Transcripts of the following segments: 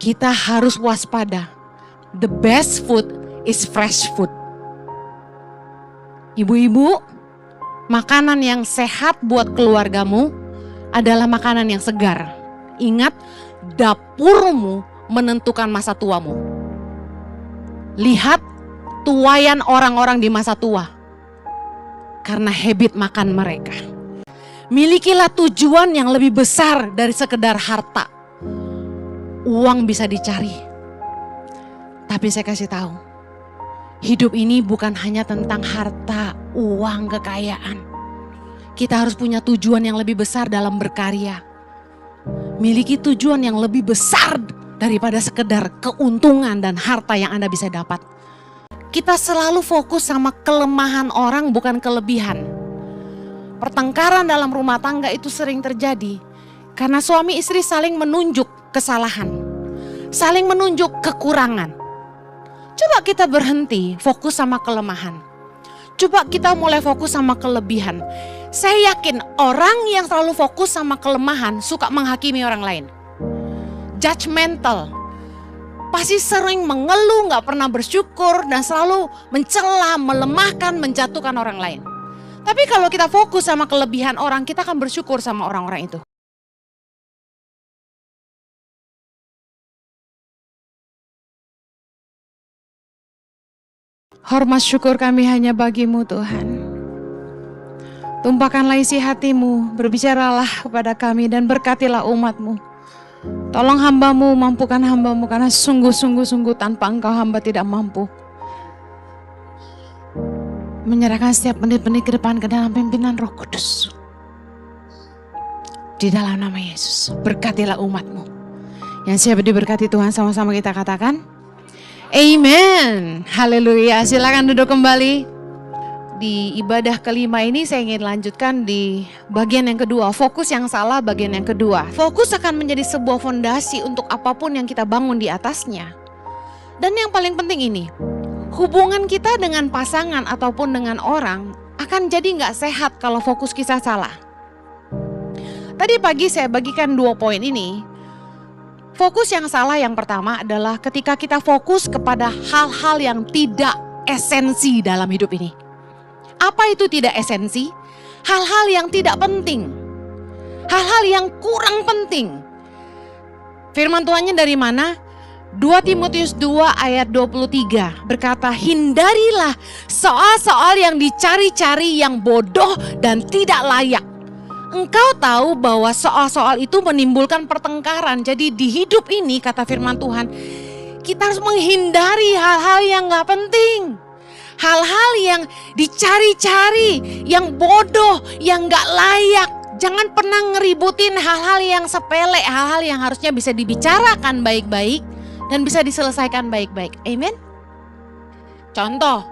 kita harus waspada. The best food is fresh food. Ibu-ibu, makanan yang sehat buat keluargamu adalah makanan yang segar. Ingat, dapurmu menentukan masa tuamu. Lihat tuayan orang-orang di masa tua karena habit makan mereka. Milikilah tujuan yang lebih besar dari sekedar harta. Uang bisa dicari, tapi saya kasih tahu, hidup ini bukan hanya tentang harta, uang, kekayaan. Kita harus punya tujuan yang lebih besar dalam berkarya. Miliki tujuan yang lebih besar daripada sekedar keuntungan dan harta yang Anda bisa dapat. Kita selalu fokus sama kelemahan orang, bukan kelebihan. Pertengkaran dalam rumah tangga itu sering terjadi karena suami istri saling menunjuk kesalahan, saling menunjuk kekurangan. Coba kita berhenti fokus sama kelemahan. Coba kita mulai fokus sama kelebihan. Saya yakin orang yang selalu fokus sama kelemahan suka menghakimi orang lain. Judgmental. Pasti sering mengeluh, gak pernah bersyukur, dan selalu mencela, melemahkan, menjatuhkan orang lain. Tapi kalau kita fokus sama kelebihan orang, kita akan bersyukur sama orang-orang itu. Hormat syukur kami hanya bagi-Mu Tuhan. Tumpahkanlah isi hati-Mu, berbicaralah kepada kami dan berkatilah umat-Mu. Tolong hamba-Mu, mampukan hamba-Mu karena sungguh-sungguh tanpa Engkau hamba tidak mampu. Menyerahkan setiap menit-menit ke depan ke dalam pimpinan Roh Kudus. Di dalam nama Yesus, berkatilah umat-Mu. Yang siap diberkati Tuhan, sama-sama kita katakan, Amen. Haleluya. Silakan duduk kembali. Di ibadah kelima ini saya ingin lanjutkan di bagian yang kedua. Fokus yang salah bagian yang kedua. Fokus akan menjadi sebuah fondasi untuk apapun yang kita bangun di atasnya. Dan yang paling penting ini, hubungan kita dengan pasangan ataupun dengan orang akan jadi gak sehat kalau fokus kita salah. Tadi pagi saya bagikan 2 poin ini. Fokus yang salah yang pertama adalah ketika kita fokus kepada hal-hal yang tidak esensi dalam hidup ini. Apa itu tidak esensi? Hal-hal yang tidak penting. Hal-hal yang kurang penting. Firman Tuhannya dari mana? 2 Timotius 2 ayat 23 berkata, hindarilah soal-soal yang dicari-cari yang bodoh dan tidak layak. Engkau tahu bahwa soal-soal itu menimbulkan pertengkaran. Jadi di hidup ini, kata firman Tuhan, kita harus menghindari hal-hal yang gak penting. Hal-hal yang dicari-cari, yang bodoh, yang gak layak. Jangan pernah ngeributin hal-hal yang sepele, hal-hal yang harusnya bisa dibicarakan baik-baik dan bisa diselesaikan baik-baik. Amen. Contoh,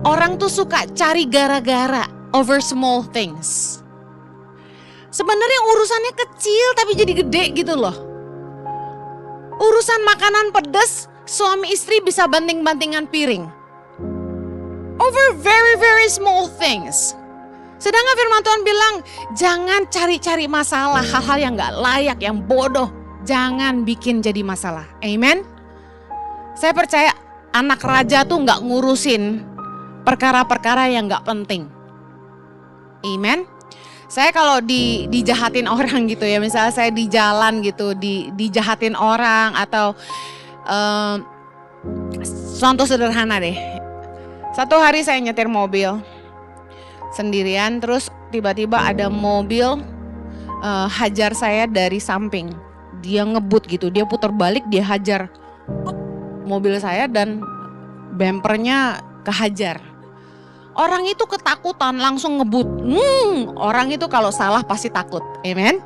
orang tuh suka cari gara-gara over small things. Sebenarnya urusannya kecil tapi jadi gede gitu loh. Urusan makanan pedas, suami istri bisa banting-bantingan piring. Over very small things. Sedangkan firman Tuhan bilang, jangan cari-cari masalah, hal-hal yang gak layak, yang bodoh. Jangan bikin jadi masalah. Amen. Saya percaya anak raja tuh gak ngurusin perkara-perkara yang gak penting. Amen. Saya kalau dijahatin orang gitu ya, misalnya saya di jalan gitu, dijahatin orang atau contoh sederhana deh. Satu hari saya nyetir mobil sendirian, terus tiba-tiba ada mobil hajar saya dari samping. Dia ngebut gitu, dia putar balik, dia hajar mobil saya dan bempernya kehajar. Orang itu ketakutan, langsung ngebut. Orang itu kalau salah pasti takut. Amen.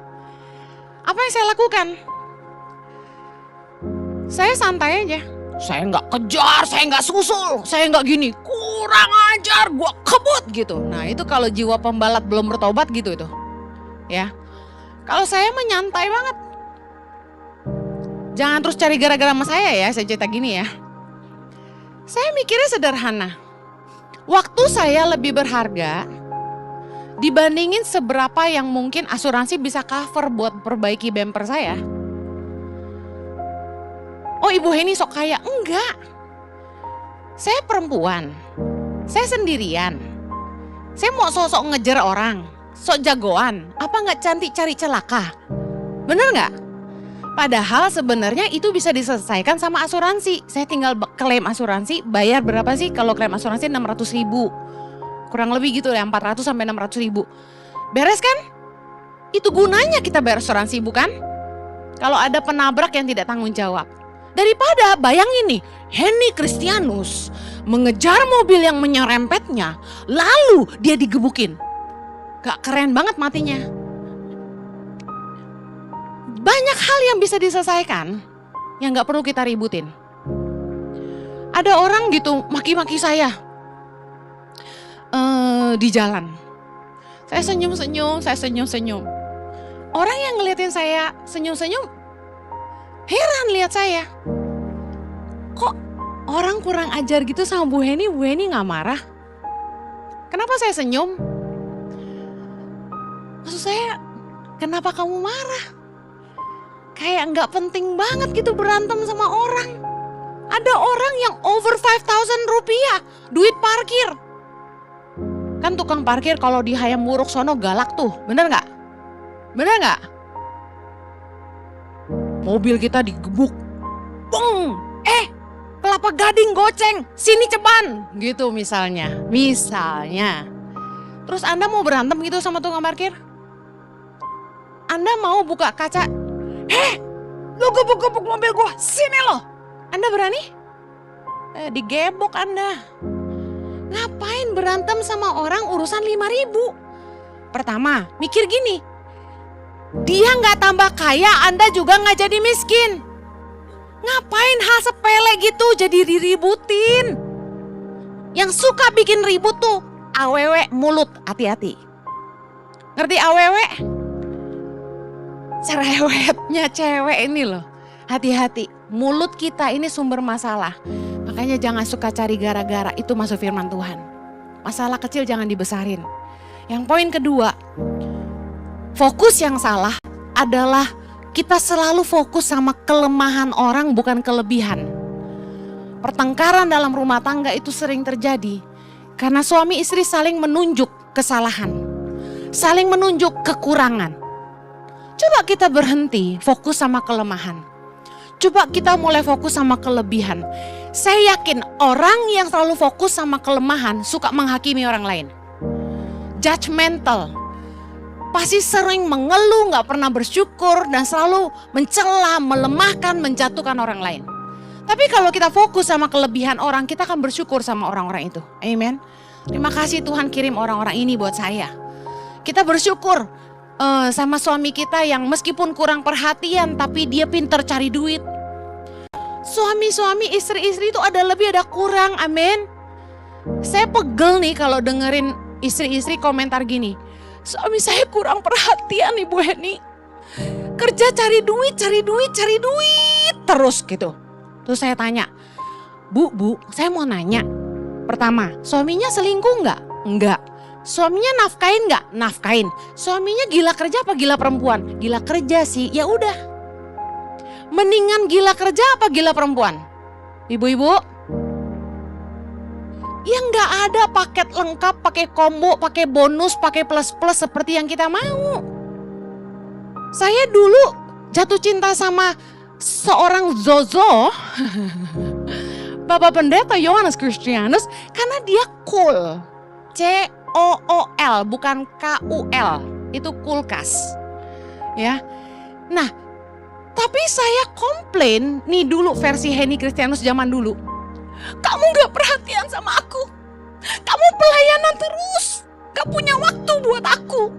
Apa yang saya lakukan? Saya santai aja. Saya nggak kejar, saya nggak susul, saya nggak gini. Kurang ajar, gua kebut gitu. Nah itu kalau jiwa pembalap belum bertobat gitu itu. Ya. Kalau saya menyantai banget. Jangan terus cari gara-gara sama saya ya, saya cerita gini ya. Saya mikirnya sederhana. Waktu saya lebih berharga dibandingin seberapa yang mungkin asuransi bisa cover buat perbaiki bumper saya. Ibu Heni sok kaya. Enggak. Saya perempuan. Saya sendirian. Saya mau sok-sok ngejar orang. Sok jagoan. Apa nggak cantik cari celaka? Bener nggak? Padahal sebenarnya itu bisa diselesaikan sama asuransi. Saya tinggal klaim asuransi, bayar berapa sih? Kalau klaim asuransi 600.000. Kurang lebih gitu ya, 400 sampai 600.000. Beres kan? Itu gunanya kita bayar asuransi, bukan? Kalau ada penabrak yang tidak tanggung jawab. Daripada bayangin nih, Heni Kristianus mengejar mobil yang menyerempetnya, lalu dia digebukin. Gak keren banget matinya. Banyak hal yang bisa diselesaikan yang gak perlu kita ributin. Ada orang gitu maki-maki saya di jalan. Saya senyum-senyum. Orang yang ngeliatin saya senyum-senyum heran lihat saya. Kok orang kurang ajar gitu sama Bu Heni gak marah? Kenapa saya senyum? Maksud saya, kenapa kamu marah? Kayak gak penting banget gitu berantem sama orang. Ada orang yang over 5.000 rupiah duit parkir. Kan tukang parkir kalau di Hayam Wuruk sono galak tuh, bener gak? Bener gak? Mobil kita digebuk. Bung, Kelapa Gading goceng, sini ceban. Gitu misalnya. Terus Anda mau berantem gitu sama tukang parkir? Anda mau buka kaca, lu gebuk-gebuk mobil gua, sini lo. Anda berani? Digebok Anda. Ngapain berantem sama orang urusan 5.000? Pertama, mikir gini, dia gak tambah kaya, Anda juga gak jadi miskin. Ngapain hal sepele gitu jadi diributin? Yang suka bikin ribut tuh awewe mulut, hati-hati. Ngerti awewe? Cerewetnya cewek ini loh, hati-hati. Mulut kita ini sumber masalah. Makanya jangan suka cari gara-gara, itu masuk firman Tuhan. Masalah kecil jangan dibesarin. Yang poin kedua, fokus yang salah adalah kita selalu fokus sama kelemahan orang bukan kelebihan. Pertengkaran dalam rumah tangga itu sering terjadi karena suami istri saling menunjuk kesalahan, saling menunjuk kekurangan. Coba kita berhenti fokus sama kelemahan. Coba kita mulai fokus sama kelebihan. Saya yakin orang yang selalu fokus sama kelemahan suka menghakimi orang lain. Judgmental. Pasti sering mengeluh, gak pernah bersyukur dan selalu mencela, melemahkan, menjatuhkan orang lain. Tapi kalau kita fokus sama kelebihan orang, kita akan bersyukur sama orang-orang itu. Amen. Terima kasih Tuhan kirim orang-orang ini buat saya. Kita bersyukur sama suami kita yang meskipun kurang perhatian tapi dia pinter cari duit. Suami-suami, istri-istri itu ada lebih ada kurang, amin. Saya pegel nih kalau dengerin istri-istri komentar gini. Suami saya kurang perhatian Ibu Heni. Kerja cari duit terus gitu. Terus saya tanya, Bu, saya mau nanya. Pertama, suaminya selingkuh enggak? Enggak. Suaminya nafkain enggak? Nafkain. Suaminya gila kerja apa gila perempuan? Gila kerja sih, ya udah. Mendingan gila kerja apa gila perempuan? Ibu-ibu? Ya nggak ada paket lengkap, pakai combo, pakai bonus, pakai plus-plus seperti yang kita mau. Saya dulu jatuh cinta sama seorang Zozo, Bapak Pendeta Yohanes Kristianus, karena dia cool. C-O-O-L, bukan K-U-L, itu kulkas. Ya, nah, tapi saya komplain, nih dulu versi Heni Kristianus zaman dulu. Kamu gak perhatian sama aku. Kamu pelayanan terus. Gak punya waktu buat aku.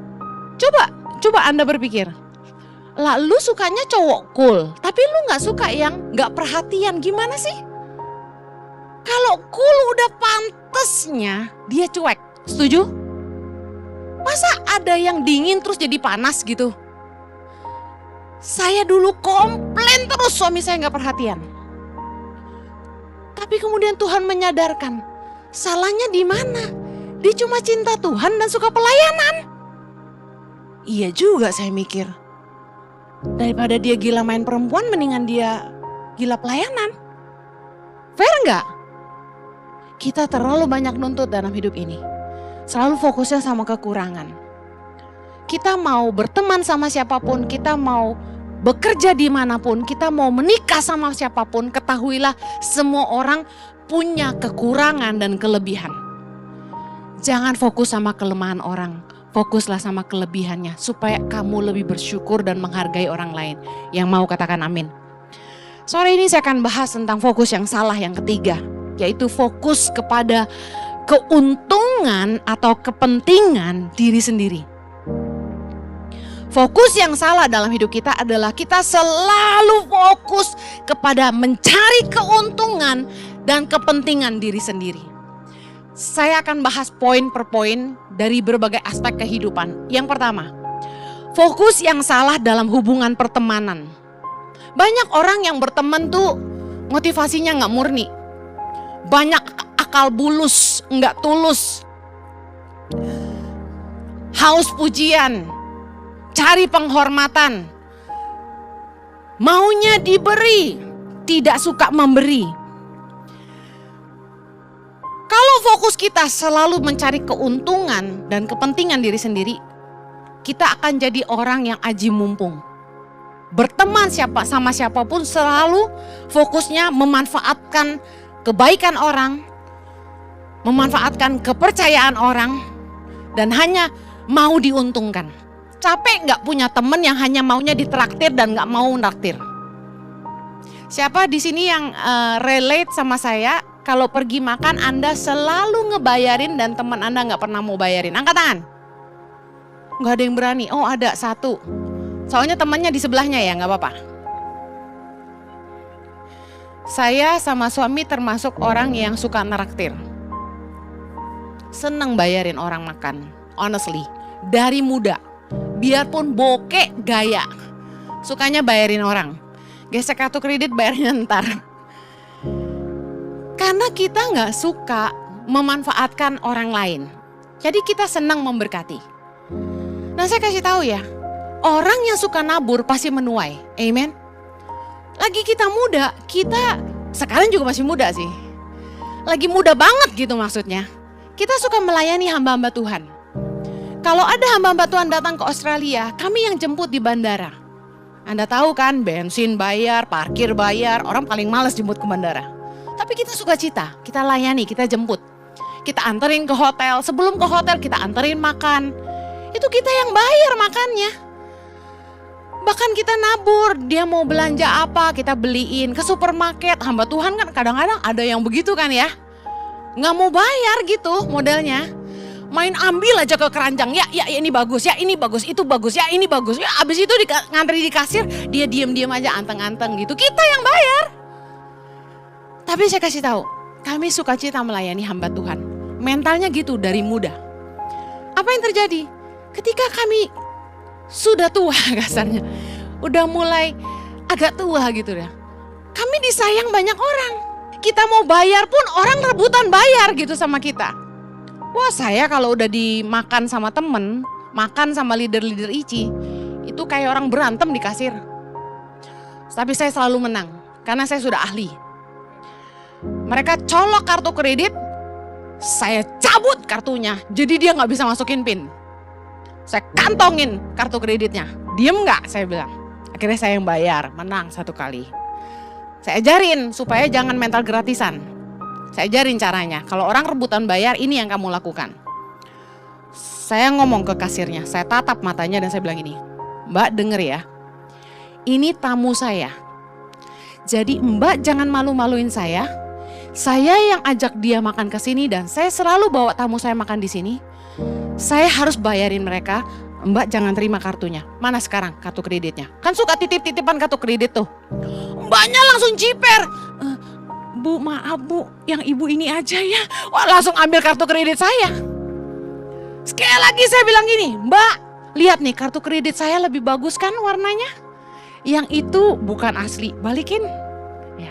Coba Anda berpikir. Lah lu sukanya cowok cool. Tapi lu gak suka yang gak perhatian. Gimana sih? Kalau cool udah pantesnya dia cuek. Setuju? Masa ada yang dingin terus jadi panas gitu? Saya dulu komplain terus suami saya gak perhatian. Tapi kemudian Tuhan menyadarkan, salahnya di mana? Dia cuma cinta Tuhan dan suka pelayanan. Iya juga saya mikir. Daripada dia gila main perempuan, mendingan dia Gila pelayanan. Fair nggak? Kita terlalu banyak nuntut dalam hidup ini. Selalu fokusnya sama kekurangan. Kita mau berteman sama siapapun, kita mau bekerja dimanapun, kita mau menikah sama siapapun, ketahuilah semua orang punya kekurangan dan kelebihan. Jangan fokus sama kelemahan orang, fokuslah sama kelebihannya supaya kamu lebih bersyukur dan menghargai orang lain. Yang mau katakan amin. Sore ini saya akan bahas tentang fokus yang salah yang ketiga, yaitu fokus kepada keuntungan atau kepentingan diri sendiri. Fokus yang salah dalam hidup kita adalah kita selalu fokus kepada mencari keuntungan dan kepentingan diri sendiri. Saya akan bahas poin per poin dari berbagai aspek kehidupan. Yang pertama, fokus yang salah dalam hubungan pertemanan. Banyak orang yang berteman tuh motivasinya gak murni. Banyak akal bulus, gak tulus. Haus pujian. Cari penghormatan, maunya diberi, tidak suka memberi. Kalau fokus kita selalu mencari keuntungan dan kepentingan diri sendiri, kita akan jadi orang yang aji mumpung. Berteman sama siapapun selalu fokusnya memanfaatkan kebaikan orang, memanfaatkan kepercayaan orang, dan hanya mau diuntungkan. Capek gak punya temen yang hanya maunya ditraktir dan gak mau naktir? Siapa di sini yang relate sama saya? Kalau pergi makan Anda selalu ngebayarin dan teman Anda gak pernah mau bayarin? Angkat tangan. Gak ada yang berani. Oh ada satu. Soalnya temannya di sebelahnya ya, gak apa-apa. Saya sama suami termasuk orang yang suka naktir. Seneng bayarin orang makan. Honestly, dari muda. Biarpun bokek gaya, sukanya bayarin orang. Gesek kartu kredit bayarnya ntar. Karena kita gak suka memanfaatkan orang lain. Jadi kita senang memberkati. Nah saya kasih tahu ya, orang yang suka nabur pasti menuai. Amen. Lagi kita muda, kita sekarang juga masih muda sih. Lagi muda banget gitu maksudnya. Kita suka melayani hamba-hamba Tuhan. Kalau ada hamba-hamba Tuhan datang ke Australia, kami yang jemput di bandara. Anda tahu kan, bensin bayar, parkir bayar, orang paling malas jemput ke bandara. Tapi kita suka cita, kita layani, kita jemput. Kita anterin ke hotel, sebelum ke hotel kita anterin makan. Itu kita yang bayar makannya. Bahkan kita nabur, dia mau belanja apa, kita beliin ke supermarket. Hamba Tuhan kan kadang-kadang ada yang begitu kan ya. Nggak mau bayar gitu modelnya. Main ambil aja ke keranjang, ya ini bagus, ya ini bagus, itu bagus, ya ini bagus. Ya abis itu ngantri di kasir, dia diam-diam aja anteng-anteng gitu. Kita yang bayar. Tapi saya kasih tahu, kami sukacita melayani hamba Tuhan. Mentalnya gitu dari muda. Apa yang terjadi? Ketika kami sudah tua kasarnya, udah mulai agak tua gitu ya. Kami disayang banyak orang. Kita mau bayar pun orang rebutan bayar gitu sama kita. Wah saya kalau udah dimakan sama temen, makan sama leader-leader ICI, itu kayak orang berantem di kasir. Tapi saya selalu menang, karena saya sudah ahli. Mereka colok kartu kredit, saya cabut kartunya, jadi dia gak bisa masukin PIN. Saya kantongin kartu kreditnya, diem gak saya bilang. Akhirnya saya yang bayar, menang satu kali. Saya ajarin supaya jangan mental gratisan. Saya ajarin caranya, kalau orang rebutan bayar ini yang kamu lakukan. Saya ngomong ke kasirnya, saya tatap matanya dan saya bilang gini, Mbak denger ya, ini tamu saya. Jadi Mbak jangan malu-maluin saya yang ajak dia makan ke sini dan saya selalu bawa tamu saya makan di sini. Saya harus bayarin mereka, Mbak jangan terima kartunya. Mana sekarang kartu kreditnya? Kan suka titip-titipan kartu kredit tuh. Mbaknya langsung jiper. Bu maaf bu, yang ibu ini aja ya. Wah langsung ambil kartu kredit saya. Sekali lagi saya bilang gini, Mbak lihat nih kartu kredit saya lebih bagus kan warnanya. Yang itu bukan asli, balikin. Ya.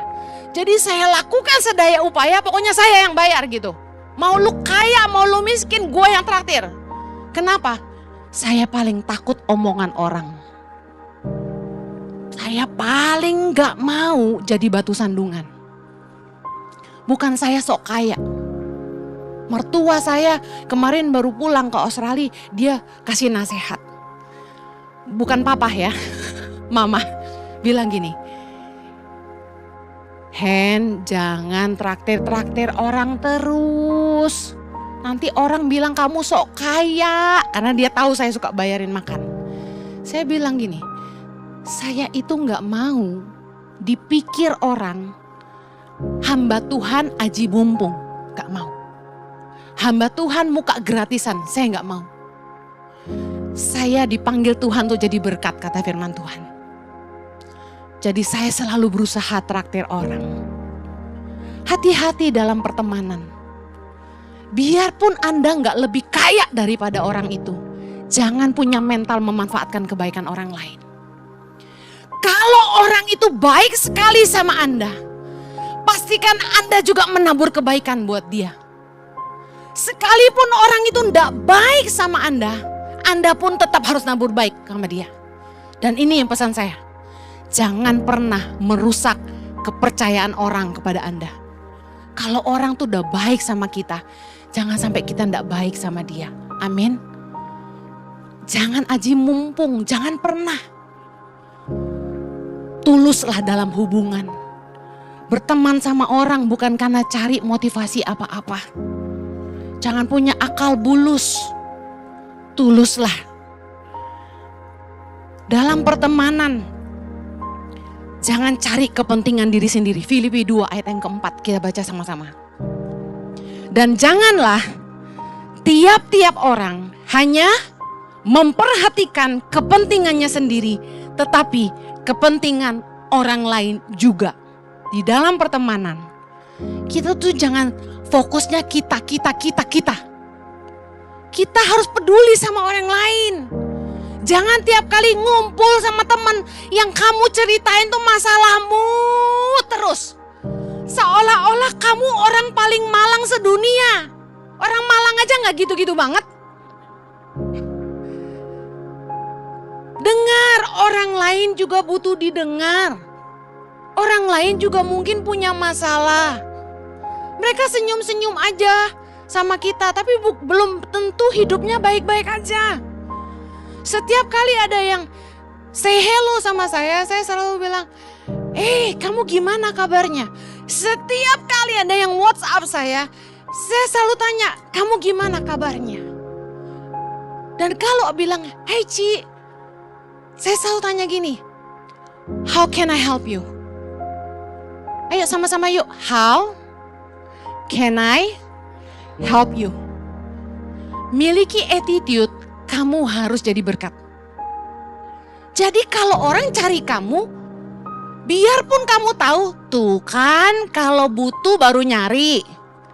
Jadi saya lakukan sedaya upaya, pokoknya saya yang bayar gitu. Mau lu kaya, mau lu miskin, gue yang traktir. Kenapa? Saya paling takut omongan orang. Saya paling gak mau jadi batu sandungan. Bukan saya sok kaya. Mertua saya kemarin baru pulang ke Australia, dia kasih nasihat. Bukan papa ya, mama bilang gini, Hen, jangan traktir-traktir orang terus. Nanti orang bilang kamu sok kaya, karena dia tahu saya suka bayarin makan. Saya bilang gini, saya itu gak mau dipikir orang hamba Tuhan aji bumbung, gak mau. Hamba Tuhan muka gratisan, saya gak mau. Saya dipanggil Tuhan untuk jadi berkat, kata firman Tuhan. Jadi saya selalu berusaha traktir orang. Hati-hati dalam pertemanan. Biarpun Anda gak lebih kaya daripada orang itu, jangan punya mental memanfaatkan kebaikan orang lain. Kalau orang itu baik sekali sama Anda, pastikan Anda juga menabur kebaikan buat dia. Sekalipun orang itu tidak baik sama Anda pun tetap harus nabur baik sama dia. Dan ini yang pesan saya, jangan pernah merusak kepercayaan orang kepada Anda. Kalau orang tuh udah baik sama kita, jangan sampai kita tidak baik sama dia. Amin. Jangan aji mumpung, jangan pernah. Tuluslah dalam hubungan. Berteman sama orang bukan karena cari motivasi apa-apa. Jangan punya akal bulus. Tuluslah. Dalam pertemanan, jangan cari kepentingan diri sendiri. Filipi 2 ayat yang keempat, kita baca sama-sama. Dan janganlah tiap-tiap orang hanya memperhatikan kepentingannya sendiri, tetapi kepentingan orang lain juga. Di dalam pertemanan, kita tuh jangan fokusnya kita. Kita harus peduli sama orang lain. Jangan tiap kali ngumpul sama teman yang kamu ceritain tuh masalahmu terus. Seolah-olah kamu orang paling malang sedunia. Orang Malang aja gak gitu-gitu banget. Dengar, orang lain juga butuh didengar. Orang lain juga mungkin punya masalah. Mereka senyum-senyum aja sama kita, tapi belum tentu hidupnya baik-baik aja. Setiap kali ada yang say hello sama saya selalu bilang, kamu gimana kabarnya? Setiap kali ada yang WhatsApp saya selalu tanya, kamu gimana kabarnya? Dan kalau bilang, hey Ci, saya selalu tanya gini, how can I help you? Ayo sama-sama yuk, how can I help you? Miliki attitude, kamu harus jadi berkat. Jadi kalau orang cari kamu, biarpun kamu tahu, tuh kan kalau butuh baru nyari.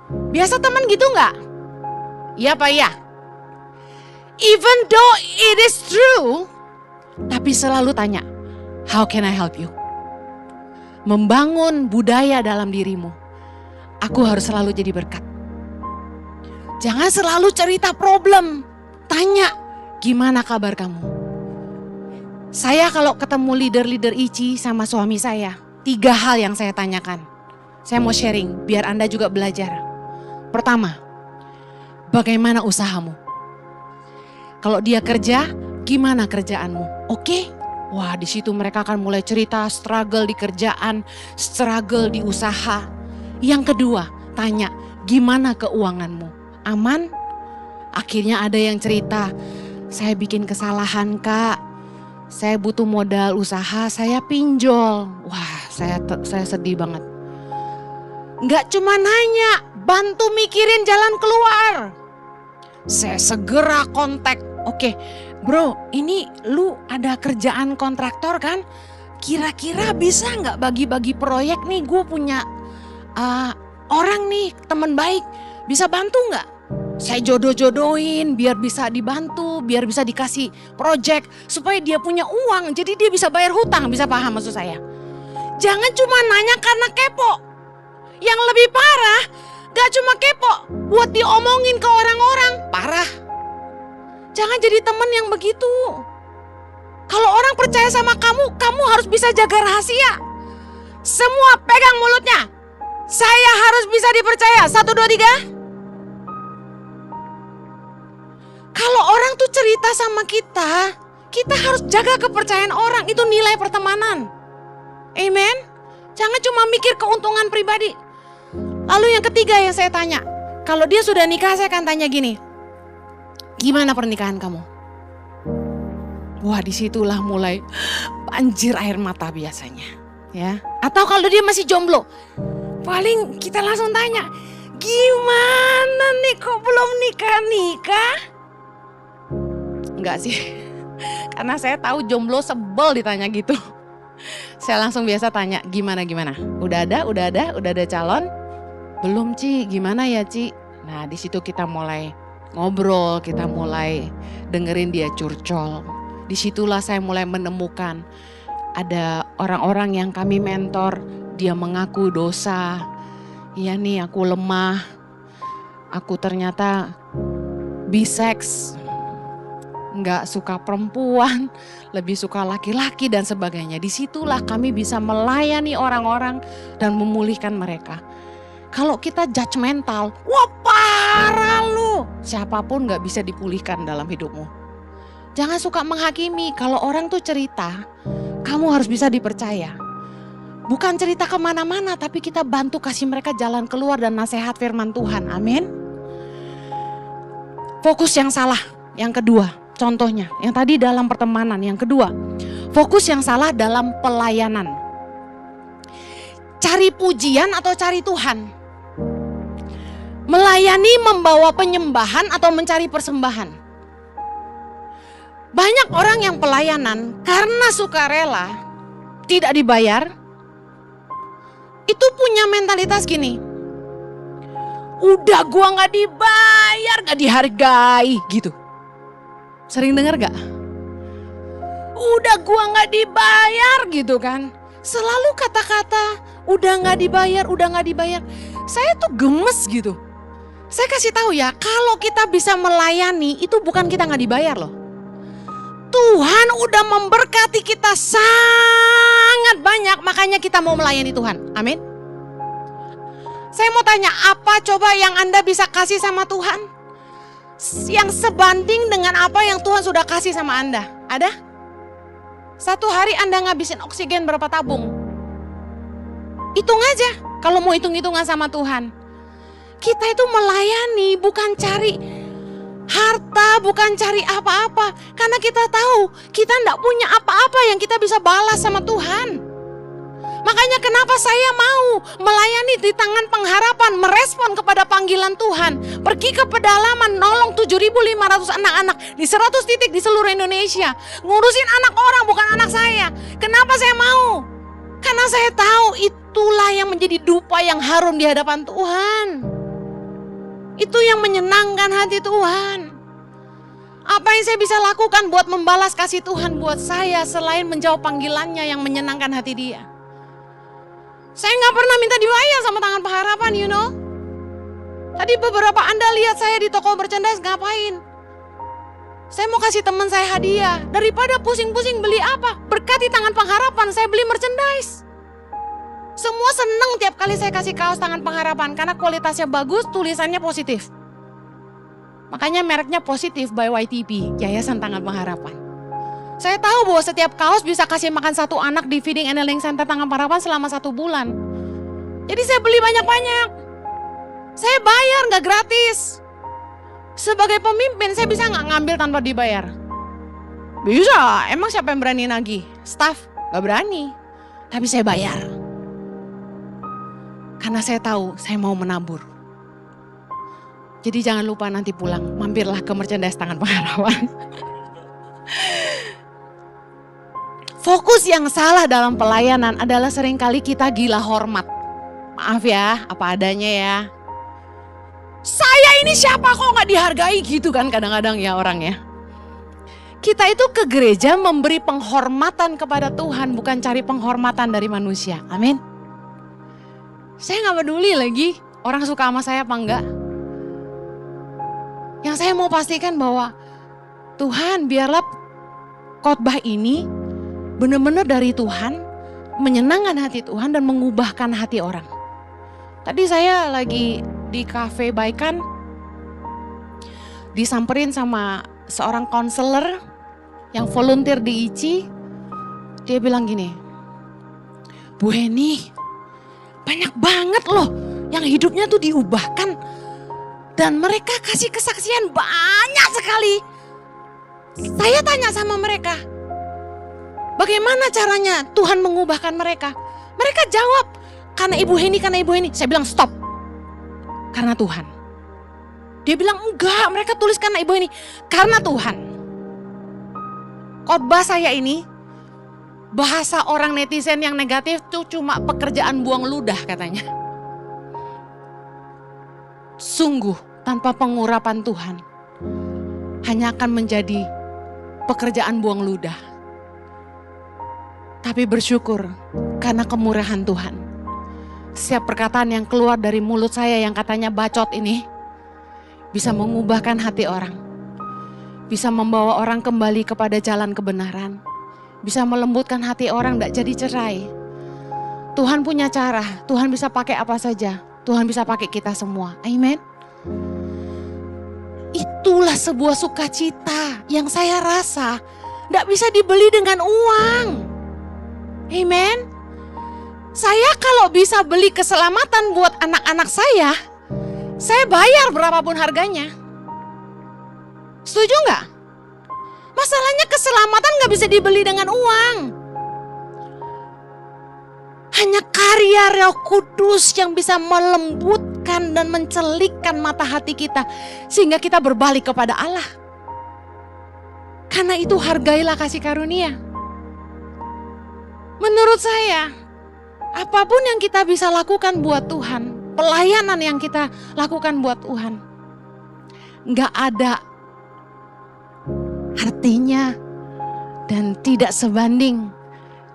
Biasa teman gitu gak? Iya Pak ya? Even though it is true, tapi selalu tanya, how can I help you? Membangun budaya dalam dirimu. Aku harus selalu jadi berkat. Jangan selalu cerita problem. Tanya, gimana kabar kamu? Saya kalau ketemu leader-leader ICI sama suami saya, 3 hal yang saya tanyakan. Saya mau sharing biar Anda juga belajar. Pertama, bagaimana usahamu? Kalau dia kerja, gimana kerjaanmu? Oke? Wah, di situ mereka akan mulai cerita struggle di kerjaan, struggle di usaha. Yang kedua, tanya, gimana keuanganmu? Aman? Akhirnya ada yang cerita, saya bikin kesalahan Kak, saya butuh modal usaha, saya pinjol. Wah, saya sedih banget. Gak cuma nanya, bantu mikirin jalan keluar. Saya segera kontak, oke, bro, ini lu ada kerjaan kontraktor kan? Kira-kira bisa gak bagi-bagi proyek nih, gue punya orang nih, teman baik, bisa bantu gak? Saya jodoh-jodohin biar bisa dibantu, biar bisa dikasih project supaya dia punya uang, jadi dia bisa bayar hutang, bisa paham maksud saya. Jangan cuma nanya karena kepo. Yang lebih parah, gak cuma kepo, buat diomongin ke orang-orang, parah. Jangan jadi teman yang begitu. Kalau orang percaya sama kamu, kamu harus bisa jaga rahasia. Semua pegang mulutnya. Saya harus bisa dipercaya. 1, 2, 3. Kalau orang tuh cerita sama kita, kita harus jaga kepercayaan orang. Itu nilai pertemanan. Amen. Jangan cuma mikir keuntungan pribadi. Lalu yang ketiga yang saya tanya, kalau dia sudah nikah, saya akan tanya gini, gimana pernikahan kamu? Wah, disitulah mulai banjir air mata biasanya, ya. Atau kalau dia masih jomblo, paling kita langsung tanya, gimana nih kok belum nikah? Enggak sih, karena saya tahu jomblo sebel ditanya gitu. Saya langsung biasa tanya, gimana? Udah ada calon? Belum Ci, gimana ya Ci? Nah di situ kita mulai ngobrol, kita mulai dengerin dia curcol. Disitulah saya mulai menemukan ada orang-orang yang kami mentor, dia mengaku dosa. Iya nih aku lemah, aku ternyata bisex, nggak suka perempuan, lebih suka laki-laki dan sebagainya. Disitulah kami bisa melayani orang-orang dan memulihkan mereka. Kalau kita judgmental, wah parah lu, siapapun gak bisa dipulihkan dalam hidupmu. Jangan suka menghakimi, kalau orang tuh cerita, kamu harus bisa dipercaya. Bukan cerita kemana-mana, tapi kita bantu kasih mereka jalan keluar dan nasihat firman Tuhan, amin. Fokus yang salah, yang kedua, contohnya, yang tadi dalam pertemanan, yang kedua, fokus yang salah dalam pelayanan. Cari pujian atau cari Tuhan? Melayani membawa penyembahan atau mencari persembahan? Banyak orang yang pelayanan karena sukarela, tidak dibayar, itu punya mentalitas gini. Udah gua gak dibayar, gak dihargai gitu. Sering dengar gak? Udah gua gak dibayar gitu kan. Selalu kata-kata udah gak dibayar. Saya tuh gemes gitu. Saya kasih tahu ya, kalau kita bisa melayani itu bukan kita gak dibayar loh. Tuhan udah memberkati kita sangat banyak, makanya kita mau melayani Tuhan. Amin. Saya mau tanya, apa coba yang Anda bisa kasih sama Tuhan? Yang sebanding dengan apa yang Tuhan sudah kasih sama Anda? Ada? Satu hari Anda ngabisin oksigen berapa tabung? Hitung aja kalau mau hitung-hitungan sama Tuhan. Kita itu melayani, bukan cari harta, bukan cari apa-apa. Karena kita tahu kita tidak punya apa-apa yang kita bisa balas sama Tuhan. Makanya kenapa saya mau melayani di tangan pengharapan, merespon kepada panggilan Tuhan. Pergi ke pedalaman, nolong 7.500 anak-anak di 100 titik di seluruh Indonesia. Ngurusin anak orang, bukan anak saya. Kenapa saya mau? Karena saya tahu itulah yang menjadi dupa yang harum di hadapan Tuhan. Itu yang menyenangkan hati Tuhan. Apa yang saya bisa lakukan buat membalas kasih Tuhan buat saya selain menjawab panggilannya yang menyenangkan hati dia? Saya gak pernah minta dibayar sama tangan pengharapan, you know. Tadi beberapa Anda lihat saya di toko merchandise ngapain? Saya mau kasih teman saya hadiah. Daripada pusing-pusing beli apa? Berkati tangan pengharapan saya beli merchandise. Semua seneng tiap kali saya kasih kaos tangan pengharapan karena kualitasnya bagus, tulisannya positif. Makanya mereknya Positif by YTP, Yayasan Tangan Pengharapan. Saya tahu bahwa setiap kaos bisa kasih makan satu anak di Feeding and Healing Center Tangan Pengharapan selama 1 bulan. Jadi saya beli banyak-banyak. Saya bayar, gak gratis. Sebagai pemimpin saya bisa gak ngambil tanpa dibayar? Bisa, emang siapa yang berani nagih? Staff, gak berani. Tapi saya bayar. Karena saya tahu saya mau menabur. Jadi jangan lupa nanti pulang, mampirlah ke merchandise Tangan Pengharapan. Fokus yang salah dalam pelayanan adalah seringkali kita gila hormat. Maaf ya, apa adanya ya. Saya ini siapa kok gak dihargai gitu kan kadang-kadang ya orang ya. Kita itu ke gereja memberi penghormatan kepada Tuhan, bukan cari penghormatan dari manusia. Amin. Saya gak peduli lagi orang suka sama saya apa enggak. Yang saya mau pastikan bahwa Tuhan biarlah khotbah ini benar-benar dari Tuhan, menyenangkan hati Tuhan dan mengubahkan hati orang. Tadi saya lagi di kafe Baikan, disamperin sama seorang konselor yang volunteer di ICI. Dia bilang gini, Bu Heni, banyak banget loh yang hidupnya tuh diubahkan. Dan mereka kasih kesaksian banyak sekali. Saya tanya sama mereka, bagaimana caranya Tuhan mengubahkan mereka? Mereka jawab, karena Ibu Heni, karena Ibu Heni. Saya bilang stop, karena Tuhan. Dia bilang enggak, mereka tulis karena Ibu Heni, karena Tuhan. Khotbah saya ini, bahasa orang netizen yang negatif tuh cuma pekerjaan buang ludah katanya. Sungguh tanpa pengurapan Tuhan, hanya akan menjadi pekerjaan buang ludah. Tapi bersyukur karena kemurahan Tuhan. Setiap perkataan yang keluar dari mulut saya yang katanya bacot ini bisa mengubahkan hati orang. Bisa membawa orang kembali kepada jalan kebenaran. Bisa melembutkan hati orang tidak jadi cerai. Tuhan punya cara, Tuhan bisa pakai apa saja. Tuhan bisa pakai kita semua, amin. Itulah sebuah sukacita yang saya rasa tidak bisa dibeli dengan uang. Amin. Saya kalau bisa beli keselamatan buat anak-anak saya bayar berapapun harganya. Setuju nggak? Masalahnya keselamatan nggak bisa dibeli dengan uang. Hanya karya Roh Kudus yang bisa melembutkan dan mencelikkan mata hati kita sehingga kita berbalik kepada Allah. Karena itu hargailah kasih karunia. Menurut saya, apapun yang kita bisa lakukan buat Tuhan, pelayanan yang kita lakukan buat Tuhan, nggak ada artinya dan tidak sebanding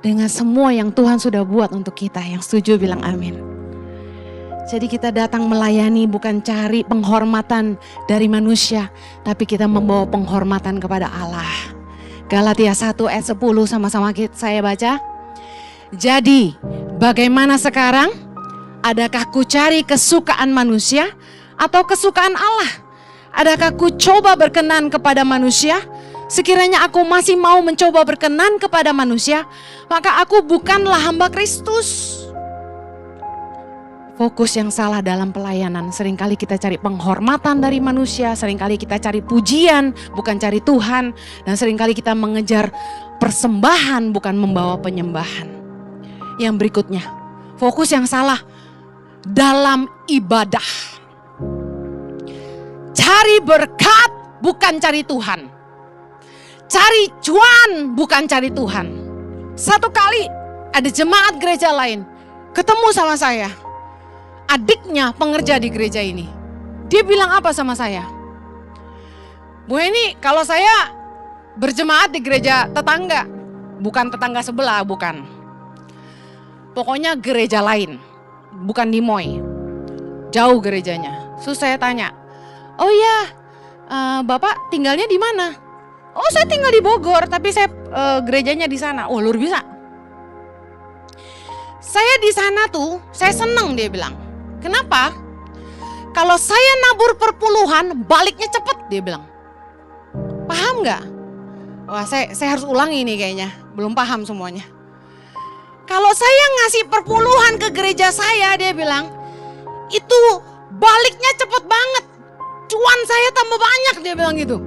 dengan semua yang Tuhan sudah buat untuk kita. Yang setuju bilang amin. Jadi kita datang melayani bukan cari penghormatan dari manusia, tapi kita membawa penghormatan kepada Allah. Galatia 1 ayat 10 sama-sama saya baca. Jadi bagaimana sekarang? Adakah ku cari kesukaan manusia atau kesukaan Allah? Adakah ku coba berkenan kepada manusia? Sekiranya aku masih mau mencoba berkenan kepada manusia, maka aku bukanlah hamba Kristus. Fokus yang salah dalam pelayanan. Seringkali kita cari penghormatan dari manusia, seringkali kita cari pujian, bukan cari Tuhan. Dan seringkali kita mengejar persembahan, bukan membawa penyembahan. Yang berikutnya, fokus yang salah dalam ibadah. Cari berkat, bukan cari Tuhan. Cari cuan, bukan cari Tuhan. Satu kali ada jemaat gereja lain ketemu sama saya. Adiknya pengerja di gereja ini. Dia bilang apa sama saya? Bu Heni, kalau saya berjemaat di gereja tetangga, bukan tetangga sebelah, bukan. Pokoknya gereja lain, bukan di Moy. Jauh gerejanya. Terus saya tanya, oh iya, Bapak tinggalnya di mana? Oh, saya tinggal di Bogor, tapi saya gerejanya di sana. Oh, luar biasa. Saya di sana tuh, saya seneng, dia bilang. Kenapa? Kalau saya nabur perpuluhan, baliknya cepet, dia bilang. Paham nggak? Wah, saya harus ulangi ini kayaknya, belum paham semuanya. Kalau saya ngasih perpuluhan ke gereja saya, dia bilang, itu baliknya cepet banget. Cuan saya tambah banyak, dia bilang gitu.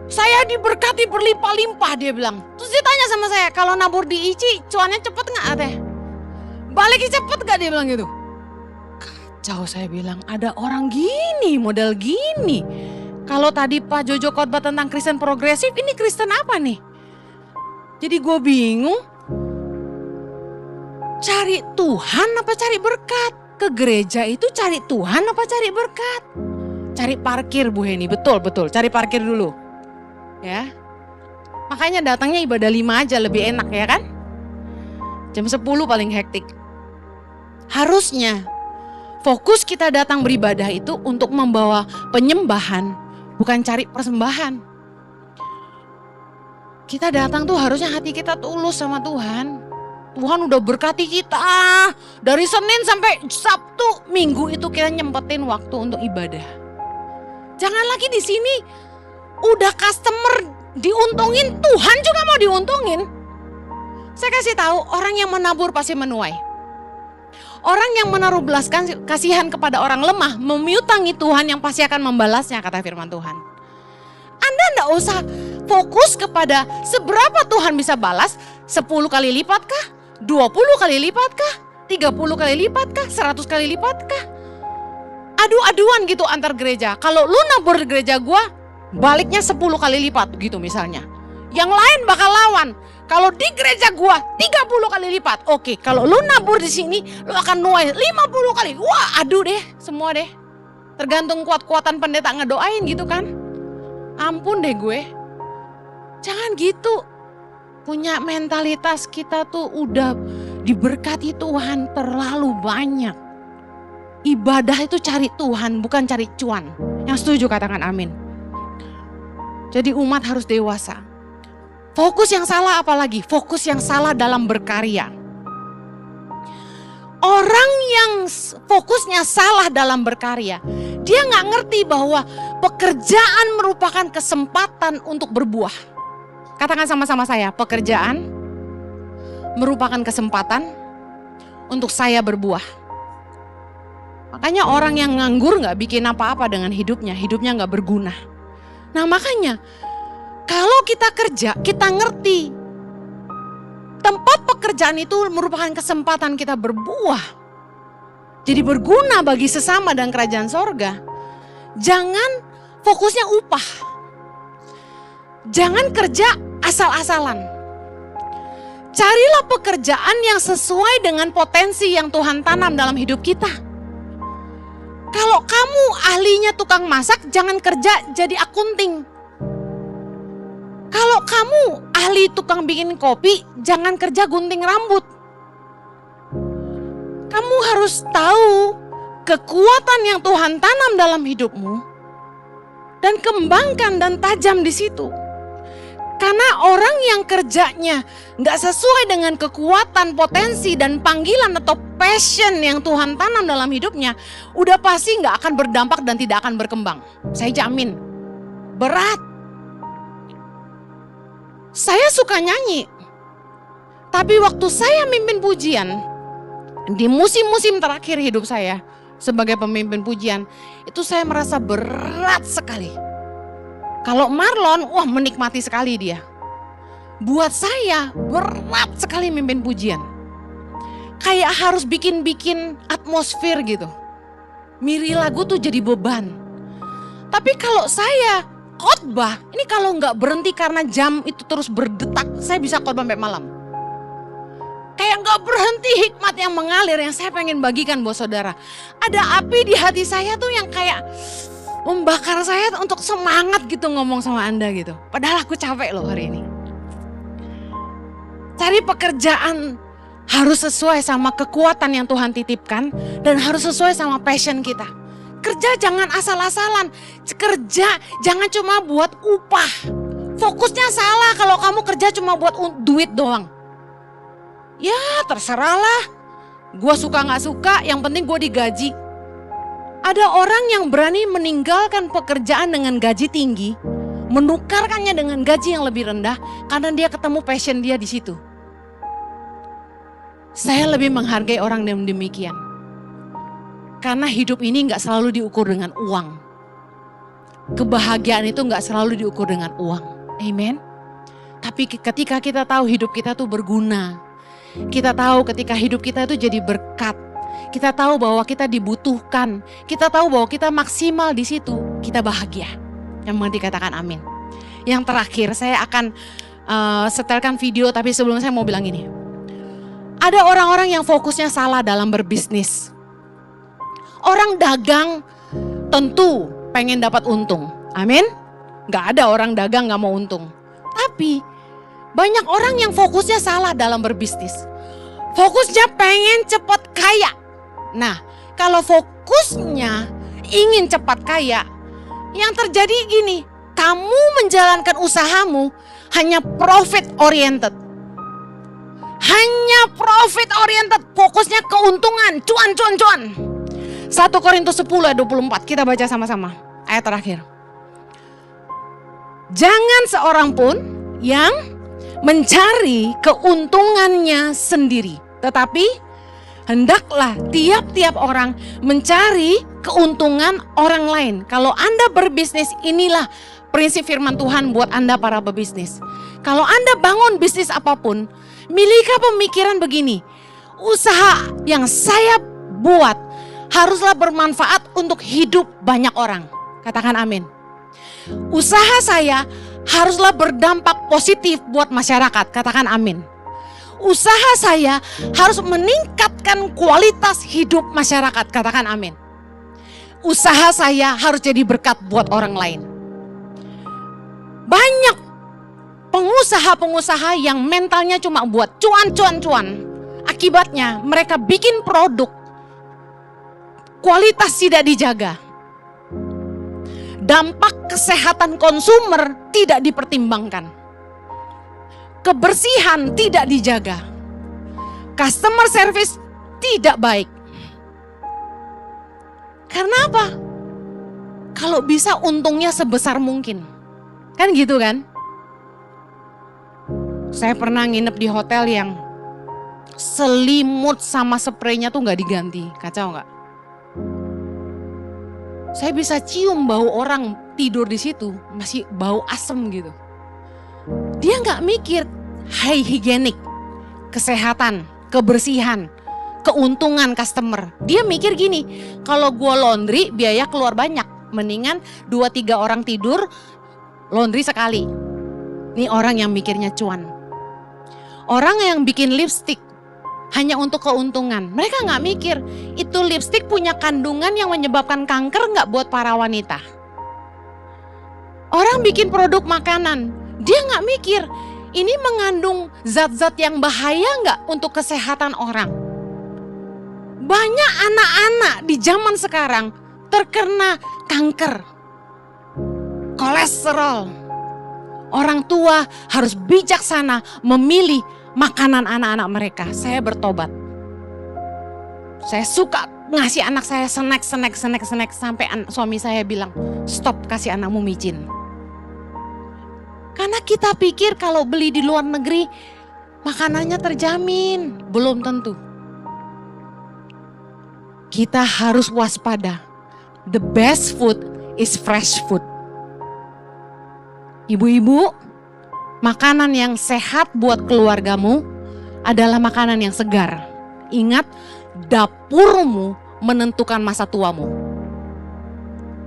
Saya diberkati berlimpah-limpah, dia bilang. Terus dia tanya sama saya, kalau nabur di ICI cuannya cepet gak teh? Baliknya cepet gak, dia bilang gitu. Kacau, saya bilang, ada orang gini, model gini. Kalau tadi Pak Jojo khotbah tentang Kristen progresif, ini Kristen apa nih? Jadi gue bingung, cari Tuhan apa cari berkat? Ke gereja itu cari Tuhan apa cari berkat? Cari parkir, Bu Heni, betul, cari parkir dulu. Ya, makanya datangnya ibadah 5 aja lebih enak ya kan? Jam 10 paling hektik. Harusnya fokus kita datang beribadah itu untuk membawa penyembahan, bukan cari persembahan. Kita datang tuh harusnya hati kita tulus sama Tuhan. Tuhan udah berkati kita dari Senin sampai Sabtu, Minggu itu kita nyempetin waktu untuk ibadah. Jangan lagi di sini udah customer diuntungin, Tuhan juga mau diuntungin. Saya kasih tahu, orang yang menabur pasti menuai. Orang yang menaruh belas kasihan kepada orang lemah, memiutangi Tuhan yang pasti akan membalasnya, kata firman Tuhan. Anda enggak usah fokus kepada seberapa Tuhan bisa balas, 10 kali lipat kah? 20 kali lipat kah? 30 kali lipat kah? 100 kali lipat kah? Adu-aduan gitu antar gereja. Kalau lu nabur di gereja gua, baliknya 10 kali lipat gitu misalnya. Yang lain bakal lawan. Kalau di gereja gua 30 kali lipat. Oke, kalau lu nabur di sini, lu akan nuai 50 kali. Wah, aduh deh, semua deh. Tergantung kuat-kuatan pendeta ngedoain gitu kan. Ampun deh gue. Jangan gitu. Punya mentalitas kita tuh udah diberkati Tuhan terlalu banyak. Ibadah itu cari Tuhan, bukan cari cuan. Yang setuju katakan amin. Jadi umat harus dewasa. Fokus yang salah apalagi? Fokus yang salah dalam berkarya. Orang yang fokusnya salah dalam berkarya, dia gak ngerti bahwa pekerjaan merupakan kesempatan untuk berbuah. Katakan sama-sama saya, pekerjaan merupakan kesempatan untuk saya berbuah. Makanya orang yang nganggur gak bikin apa-apa dengan hidupnya gak berguna. Nah makanya kalau kita kerja, kita ngerti tempat pekerjaan itu merupakan kesempatan kita berbuah. Jadi berguna bagi sesama dan kerajaan sorga. Jangan fokusnya upah. Jangan kerja asal-asalan. Carilah pekerjaan yang sesuai dengan potensi yang Tuhan tanam dalam hidup kita. Kalau kamu ahlinya tukang masak, jangan kerja jadi akunting. Kalau kamu ahli tukang bikin kopi, jangan kerja gunting rambut. Kamu harus tahu kekuatan yang Tuhan tanam dalam hidupmu dan kembangkan dan tajam di situ. Karena orang yang kerjanya gak sesuai dengan kekuatan, potensi, dan panggilan atau passion yang Tuhan tanam dalam hidupnya, udah pasti gak akan berdampak dan tidak akan berkembang. Saya jamin. Berat. Saya suka nyanyi. Tapi waktu saya mimpin pujian, di musim-musim terakhir hidup saya sebagai pemimpin pujian, itu saya merasa berat sekali. Kalau Marlon, wah menikmati sekali dia. Buat saya berat sekali mimpin pujian. Kayak harus bikin-bikin atmosfer gitu. Miri lagu tuh jadi beban. Tapi kalau saya khotbah, ini kalau nggak berhenti karena jam itu terus berdetak, saya bisa khotbah sampai malam. Kayak nggak berhenti hikmat yang mengalir yang saya pengen bagikan buat saudara. Ada api di hati saya tuh yang kayak membakar saya untuk semangat gitu ngomong sama Anda gitu. Padahal aku capek loh hari ini. Cari pekerjaan harus sesuai sama kekuatan yang Tuhan titipkan dan harus sesuai sama passion kita. Kerja jangan asal-asalan. Kerja jangan cuma buat upah. Fokusnya salah kalau kamu kerja cuma buat duit doang. Ya terserahlah. Gua suka gak suka, yang penting gue digaji. Ada orang yang berani meninggalkan pekerjaan dengan gaji tinggi, menukarkannya dengan gaji yang lebih rendah karena dia ketemu passion dia di situ. Saya lebih menghargai orang yang demikian. Karena hidup ini gak selalu diukur dengan uang. Kebahagiaan itu gak selalu diukur dengan uang. Amen. Tapi ketika kita tahu hidup kita tuh berguna, kita tahu ketika hidup kita itu jadi berkat, kita tahu bahwa kita dibutuhkan, kita tahu bahwa kita maksimal di situ, kita bahagia. Yang mengerti katakan amin. Yang terakhir saya akan setelkan video, tapi sebelum saya mau bilang ini. Ada orang-orang yang fokusnya salah dalam berbisnis. Orang dagang tentu pengen dapat untung. Amin. Gak ada orang dagang gak mau untung. Tapi banyak orang yang fokusnya salah dalam berbisnis. Fokusnya pengen cepat kaya. Nah, kalau fokusnya ingin cepat kaya, yang terjadi gini, kamu menjalankan usahamu, hanya profit oriented. Hanya profit oriented, fokusnya keuntungan, cuan. 1 Korintus 10 ayat 24, kita baca sama-sama ayat terakhir. Jangan seorang pun yang mencari keuntungannya sendiri, tetapi hendaklah tiap-tiap orang mencari keuntungan orang lain. Kalau Anda berbisnis, inilah prinsip firman Tuhan buat Anda para pebisnis. Kalau Anda bangun bisnis apapun, miliki pemikiran begini, usaha yang saya buat haruslah bermanfaat untuk hidup banyak orang. Katakan amin. Usaha saya haruslah berdampak positif buat masyarakat. Katakan amin. Usaha saya harus meningkatkan kualitas hidup masyarakat. Katakan amin. Usaha saya harus jadi berkat buat orang lain. Banyak pengusaha-pengusaha yang mentalnya cuma buat cuan. Akibatnya mereka bikin produk, kualitas tidak dijaga. Dampak kesehatan konsumer tidak dipertimbangkan. Kebersihan tidak dijaga. Customer service tidak baik. Karena apa? Kalau bisa untungnya sebesar mungkin. Kan gitu kan? Saya pernah nginep di hotel yang selimut sama spraynya tuh gak diganti. Kacau gak? Saya bisa cium bau orang tidur di situ, masih bau asem gitu. Dia nggak mikir high hygienic, kesehatan, kebersihan, keuntungan customer. Dia mikir gini, kalau gua laundry biaya keluar banyak, mendingan 2-3 orang tidur laundry sekali. Ini orang yang mikirnya cuan. Orang yang bikin lipstick hanya untuk keuntungan. Mereka nggak mikir itu lipstick punya kandungan yang menyebabkan kanker nggak buat para wanita. Orang bikin produk makanan, dia nggak mikir ini mengandung zat-zat yang bahaya nggak untuk kesehatan orang. Banyak anak-anak di zaman sekarang terkena kanker, kolesterol. Orang tua harus bijaksana memilih makanan anak-anak mereka. Saya bertobat. Saya suka ngasih anak saya snack sampai suami saya bilang, stop kasih anakmu micin. Karena kita pikir kalau beli di luar negeri makanannya terjamin. Belum tentu. Kita harus waspada. The best food is fresh food. Ibu-ibu, makanan yang sehat buat keluargamu adalah makanan yang segar. Ingat, dapurmu menentukan masa tuamu.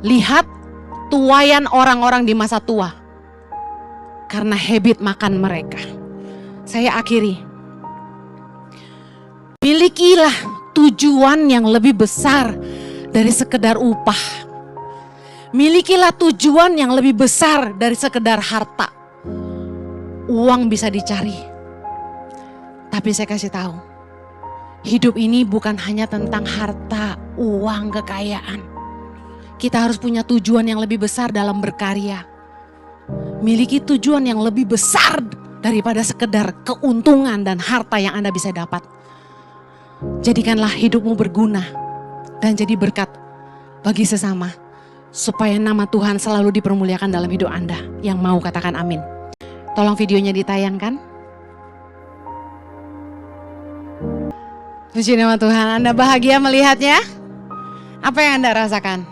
Lihat tuayan orang-orang di masa tua. Karena habit makan mereka. Saya akhiri. Milikilah tujuan yang lebih besar dari sekedar upah. Milikilah tujuan yang lebih besar dari sekedar harta. Uang bisa dicari. Tapi saya kasih tahu, hidup ini bukan hanya tentang harta, uang, kekayaan. Kita harus punya tujuan yang lebih besar dalam berkarya. Miliki tujuan yang lebih besar daripada sekedar keuntungan dan harta yang Anda bisa dapat. Jadikanlah hidupmu berguna dan jadi berkat bagi sesama. Supaya nama Tuhan selalu dipermuliakan dalam hidup Anda. Yang mau katakan amin. Tolong videonya ditayangkan. Puji nama Tuhan. Anda bahagia melihatnya? Apa yang Anda rasakan?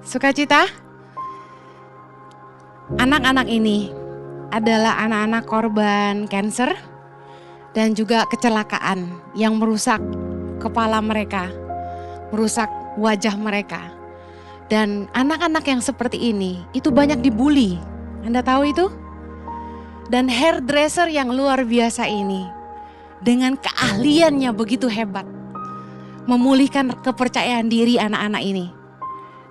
Sukacita? Anak-anak ini adalah anak-anak korban kanker dan juga kecelakaan yang merusak kepala mereka, merusak wajah mereka. Dan anak-anak yang seperti ini itu banyak dibully. Anda tahu itu? Dan hairdresser yang luar biasa ini dengan keahliannya begitu hebat memulihkan kepercayaan diri anak-anak ini.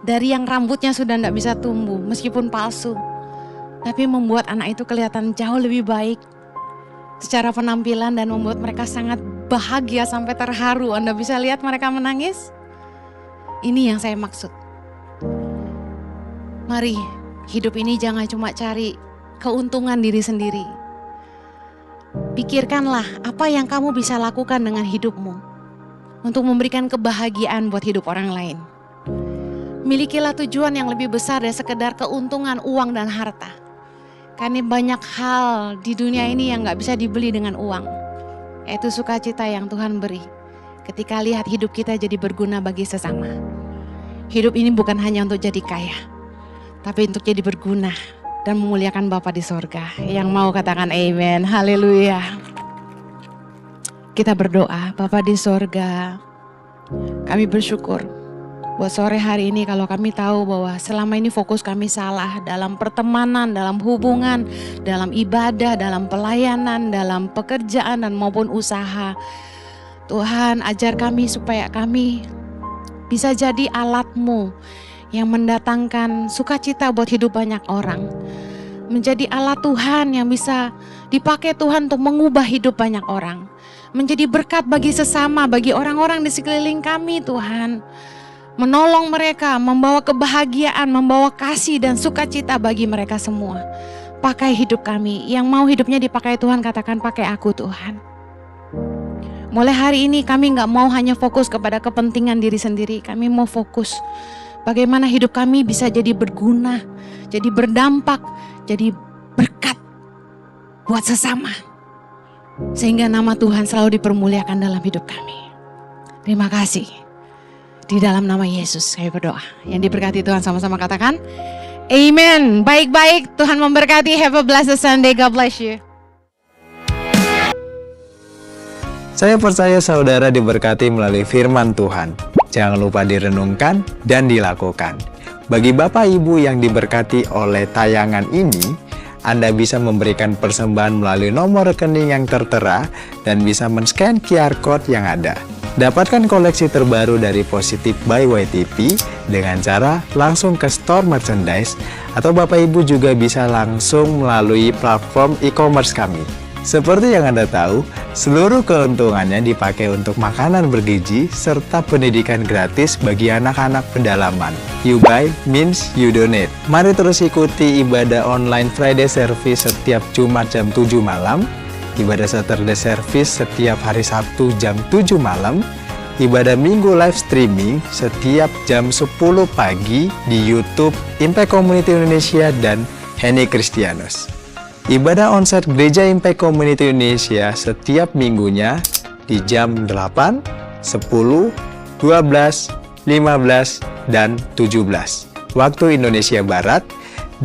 Dari yang rambutnya sudah tidak bisa tumbuh meskipun palsu, tapi membuat anak itu kelihatan jauh lebih baik secara penampilan dan membuat mereka sangat bahagia sampai terharu. Anda bisa lihat mereka menangis. Ini yang saya maksud. Mari hidup ini jangan cuma cari keuntungan diri sendiri. Pikirkanlah apa yang kamu bisa lakukan dengan hidupmu untuk memberikan kebahagiaan buat hidup orang lain. Milikilah tujuan yang lebih besar dari sekedar keuntungan uang dan harta. Karena banyak hal di dunia ini yang gak bisa dibeli dengan uang. Yaitu sukacita yang Tuhan beri ketika lihat hidup kita jadi berguna bagi sesama. Hidup ini bukan hanya untuk jadi kaya, tapi untuk jadi berguna dan memuliakan Bapa di sorga. Yang mau katakan amen, haleluya. Kita berdoa, Bapa di sorga, kami bersyukur buat sore hari ini kalau kami tahu bahwa selama ini fokus kami salah dalam pertemanan, dalam hubungan, dalam ibadah, dalam pelayanan, dalam pekerjaan dan maupun usaha. Tuhan ajar kami supaya kami bisa jadi alat-Mu yang mendatangkan sukacita buat hidup banyak orang. Menjadi alat Tuhan yang bisa dipakai Tuhan untuk mengubah hidup banyak orang. Menjadi berkat bagi sesama, bagi orang-orang di sekeliling kami Tuhan. Menolong mereka, membawa kebahagiaan, membawa kasih dan sukacita bagi mereka semua. Pakai hidup kami, yang mau hidupnya dipakai Tuhan katakan pakai aku Tuhan. Mulai hari ini kami gak mau hanya fokus kepada kepentingan diri sendiri. Kami mau fokus bagaimana hidup kami bisa jadi berguna, jadi berdampak, jadi berkat buat sesama. Sehingga nama Tuhan selalu dipermuliakan dalam hidup kami. Terima kasih. Di dalam nama Yesus kami berdoa. Yang diberkati Tuhan sama-sama katakan amen. Baik-baik, Tuhan memberkati. Have a blessed Sunday. God bless you. Saya percaya saudara diberkati melalui firman Tuhan. Jangan lupa direnungkan dan dilakukan. Bagi Bapak Ibu yang diberkati oleh tayangan ini, Anda bisa memberikan persembahan melalui nomor rekening yang tertera dan bisa men-scan QR Code yang ada. Dapatkan koleksi terbaru dari Positive by YTP dengan cara langsung ke store merchandise atau Bapak Ibu juga bisa langsung melalui platform e-commerce kami. Seperti yang Anda tahu, seluruh keuntungannya dipakai untuk makanan bergizi serta pendidikan gratis bagi anak-anak pedalaman. You buy means you donate. Mari terus ikuti ibadah online Friday service setiap Jumat jam 7 malam, ibadah Saturday service setiap hari Sabtu jam 7 malam, ibadah Minggu live streaming setiap jam 10 pagi di YouTube Impact Community Indonesia dan Henny Kristianus. Ibadah onsite Gereja Impact Community Indonesia setiap minggunya di jam 8, 10, 12, 15, dan 17 waktu Indonesia Barat,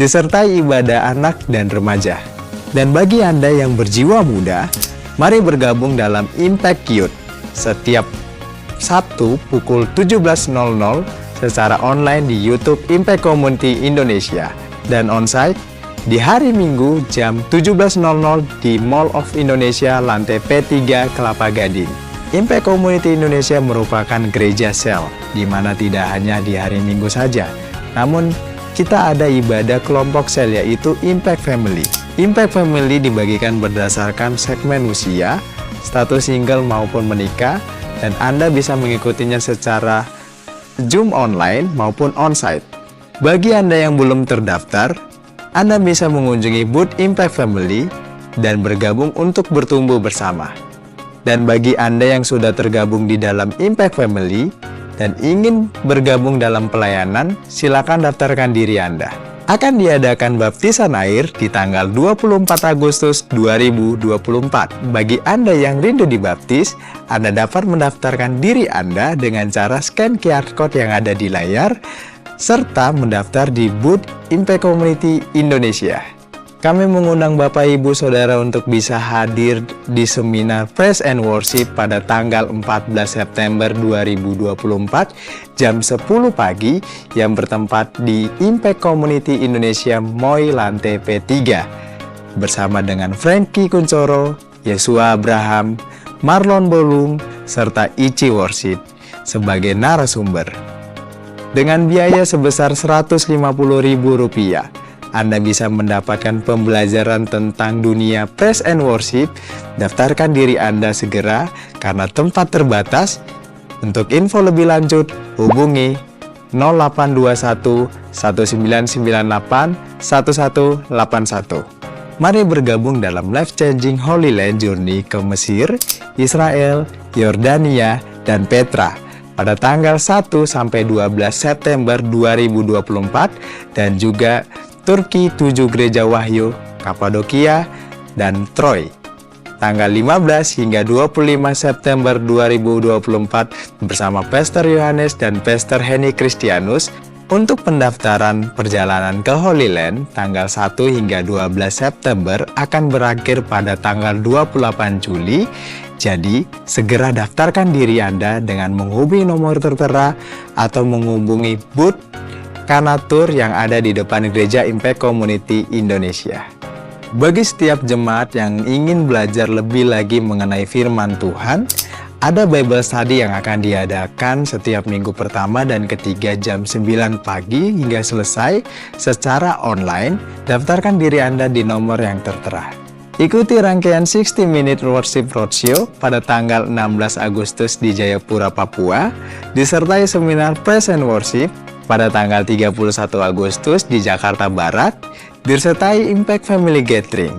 disertai ibadah anak dan remaja. Dan bagi Anda yang berjiwa muda, mari bergabung dalam Impact Youth setiap Sabtu pukul 17.00 secara online di YouTube Impact Community Indonesia dan onsite di hari Minggu jam 17.00 di Mall of Indonesia lantai P3 Kelapa Gading. Impact Community Indonesia merupakan gereja sel, di mana tidak hanya di hari Minggu saja, namun kita ada ibadah kelompok sel yaitu Impact Family. Impact Family dibagikan berdasarkan segmen usia, status single maupun menikah, dan Anda bisa mengikutinya secara Zoom online maupun onsite. Bagi Anda yang belum terdaftar, Anda bisa mengunjungi booth Impact Family dan bergabung untuk bertumbuh bersama. Dan bagi Anda yang sudah tergabung di dalam Impact Family dan ingin bergabung dalam pelayanan, silakan daftarkan diri Anda. Akan diadakan baptisan air di tanggal 24 Agustus 2024. Bagi Anda yang rindu dibaptis, Anda dapat mendaftarkan diri Anda dengan cara scan QR Code yang ada di layar, serta mendaftar di booth Impact Community Indonesia. Kami mengundang Bapak Ibu Saudara untuk bisa hadir di seminar Praise and Worship pada tanggal 14 September 2024 jam 10 pagi yang bertempat di Impact Community Indonesia Moi lantai P3 bersama dengan Frankie Kuncoro, Yesua Abraham, Marlon Bolung, serta Ichi Worship sebagai narasumber. Dengan biaya sebesar Rp150.000, Anda bisa mendapatkan pembelajaran tentang dunia praise and worship. Daftarkan diri Anda segera karena tempat terbatas. Untuk info lebih lanjut, hubungi 0821 1998 1181. Mari bergabung dalam life-changing Holy Land Journey ke Mesir, Israel, Yordania, dan Petra pada tanggal 1 sampai 12 September 2024 dan juga Turki 7 Gereja Wahyu, Kapadokia, dan Troy tanggal 15 hingga 25 September 2024 bersama Pastor Yohanes dan Pastor Henny Kristianus. Untuk pendaftaran perjalanan ke Holy Land tanggal 1 hingga 12 September akan berakhir pada tanggal 28 Juli. Jadi, segera daftarkan diri Anda dengan menghubungi nomor tertera atau menghubungi booth Kanatur yang ada di depan Gereja Impact Community Indonesia. Bagi setiap jemaat yang ingin belajar lebih lagi mengenai firman Tuhan, ada Bible Study yang akan diadakan setiap minggu pertama dan ketiga jam 9 pagi hingga selesai secara online. Daftarkan diri Anda di nomor yang tertera. Ikuti rangkaian 60 Minute Worship Roadshow pada tanggal 16 Agustus di Jayapura, Papua, disertai seminar Praise and Worship pada tanggal 31 Agustus di Jakarta Barat, disertai Impact Family Gathering.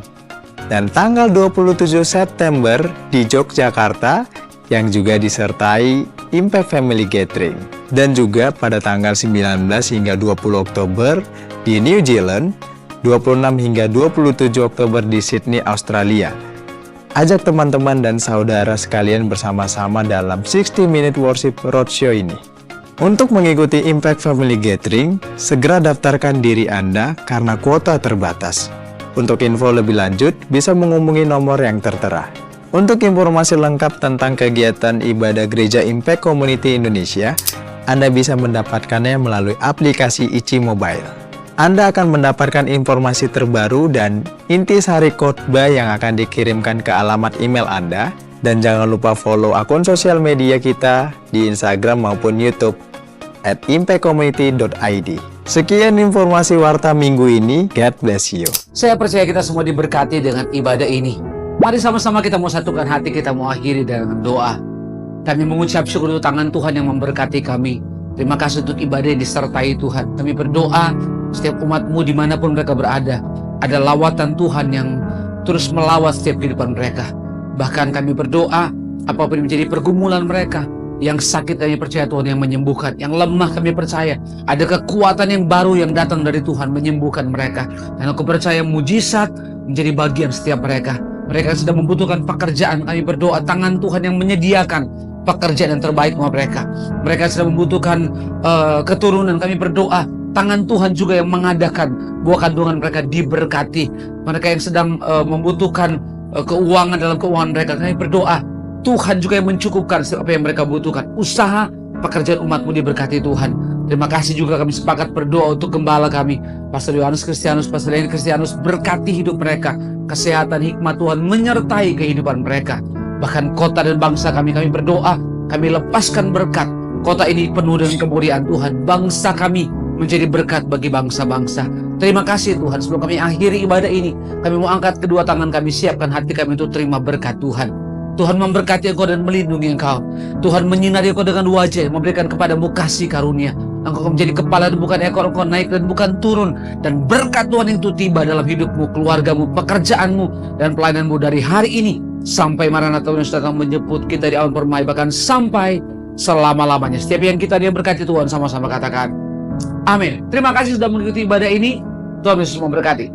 Dan tanggal 27 September di Yogyakarta, yang juga disertai Impact Family Gathering. Dan juga pada tanggal 19 hingga 20 Oktober di New Zealand, 26 hingga 27 Oktober di Sydney, Australia. Ajak teman-teman dan saudara sekalian bersama-sama dalam 60 Minute Worship Roadshow ini. Untuk mengikuti Impact Family Gathering, segera daftarkan diri Anda karena kuota terbatas. Untuk info lebih lanjut, bisa menghubungi nomor yang tertera. Untuk informasi lengkap tentang kegiatan ibadah Gereja Impact Community Indonesia, Anda bisa mendapatkannya melalui aplikasi ICI Mobile. Anda akan mendapatkan informasi terbaru dan intisari khotbah yang akan dikirimkan ke alamat email Anda. Dan jangan lupa follow akun sosial media kita di Instagram maupun YouTube @impactcommunity.id. Sekian informasi Warta Minggu ini. God bless you. Saya percaya kita semua diberkati dengan ibadah ini. Mari sama-sama kita mau satukan hati, kita mau akhiri dengan doa. Kami mengucap syukur untuk tangan Tuhan yang memberkati kami. Terima kasih untuk ibadah yang disertai Tuhan. Kami berdoa setiap umat-Mu dimanapun mereka berada, ada lawatan Tuhan yang terus melawat setiap kehidupan mereka. Bahkan kami berdoa, apapun yang menjadi pergumulan mereka, yang sakit kami percaya Tuhan yang menyembuhkan, yang lemah kami percaya ada kekuatan yang baru yang datang dari Tuhan menyembuhkan mereka. Dan aku percaya mujizat menjadi bagian setiap mereka. Mereka sedang membutuhkan pekerjaan, kami berdoa tangan Tuhan yang menyediakan pekerjaan yang terbaik untuk mereka. Mereka sedang membutuhkan keturunan, kami berdoa tangan Tuhan juga yang mengadakan buah kandungan mereka diberkati. Mereka yang sedang membutuhkan keuangan dalam keuangan mereka, kami berdoa Tuhan juga yang mencukupkan apa yang mereka butuhkan. Usaha pekerjaan umat-Mu diberkati Tuhan. Terima kasih juga kami sepakat berdoa untuk gembala kami, Pastor Yohanes Kristianus, Pastor Henny Kristianus, berkati hidup mereka, kesehatan hikmat Tuhan menyertai kehidupan mereka. Bahkan kota dan bangsa kami berdoa, kami lepaskan berkat. Kota ini penuh dengan kemuliaan Tuhan, bangsa kami menjadi berkat bagi bangsa-bangsa. Terima kasih Tuhan, sebelum kami akhiri ibadah ini, kami mau angkat kedua tangan kami, siapkan hati kami untuk terima berkat Tuhan. Tuhan memberkati engkau dan melindungi engkau. Tuhan menyinari engkau dengan wajah, memberikan kepadamu kasih karunia. Engkau menjadi kepala dan bukan ekor, engkau naik dan bukan turun. Dan berkat Tuhan itu tiba dalam hidupmu, keluargamu, pekerjaanmu, dan pelayananmu dari hari ini sampai Maranatha yang sedang menjemput kita di awan permai, bahkan sampai selama-lamanya. Setiap yang kita dia berkati Tuhan, sama-sama katakan amin. Terima kasih sudah mengikuti ibadah ini. Tuhan Yesus memberkati.